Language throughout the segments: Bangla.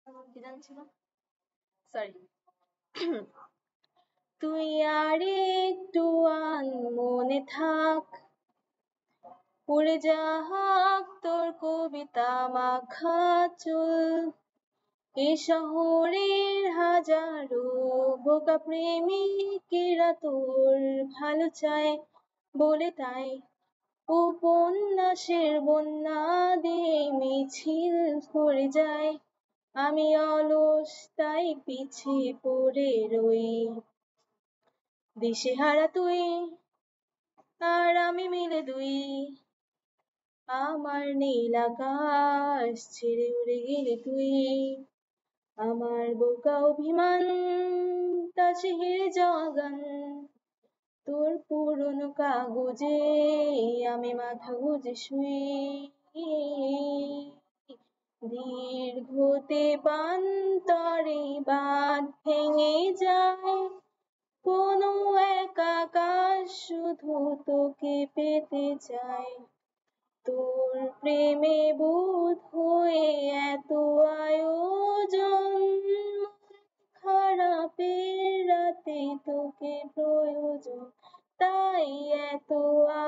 কি জানছিল, সরি। তুই আর একটু মনে থাক, উড়ে যাক তোর কবিতা মাখা চুল। এ শহরের হাজারো বোকা প্রেমিকেরা তোর ভালো চায় বলে তাই উপন্যাসের বন্যা দিয়ে মিছিল করে যায়। আমি অলস তাই পিছিয়ে পড়ে রই। দিশেহারা তুই আর আমি মিলে দুই, আমার নীল আকাশ ছেড়ে উড়ে গেলি তুই। আমার বোকা অভিমান তাছে হেরে যাওয়া গান, তোর পুরনো কাগজে আমি মাথা গুঁজে শুই। দীর্ঘতে বান্তরে বাঁধ ভেঙে যায়, কোনো এক আকাশ শুধু তোকে পেতে চায়। তোর প্রেমে বোধ হয়ে এত আয়োজন, খারাপের রাতে তোকে প্রয়োজন, তাই এত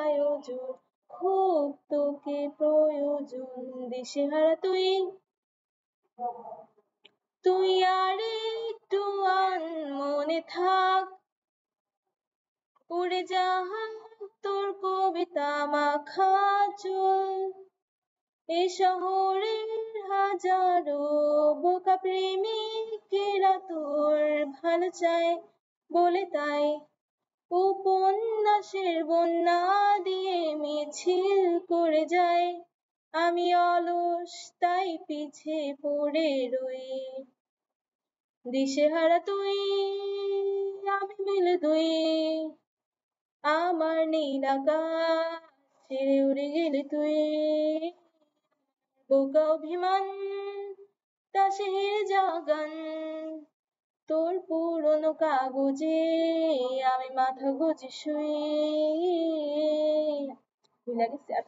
আয়োজন, খুব তোকে প্রয়োজন। দিশেহারা তুই, তুই আর একটু মনে থাক, উড়ে যাক তোর কবিতা মাখা চুল। এ শহরের হাজারো বোকা প্রেমিকেরা তোর ভালো চায় বলে তাই উপন্যাসের বন্যা দিয়ে মিছিল করে যায়। আমি অলস তাই পিছে পড়ে রই। দিশেহারা তুই আমি মিলে দুই, আমার নীল আকাশ ছেড়ে উড়ে গেলি তুই। বোকা অভিমান তাসে হেরে যাওয়া গান, তোর পুরনো কাগজে আমি মাথা গুঁজে শুই। ভুলে গেছি আর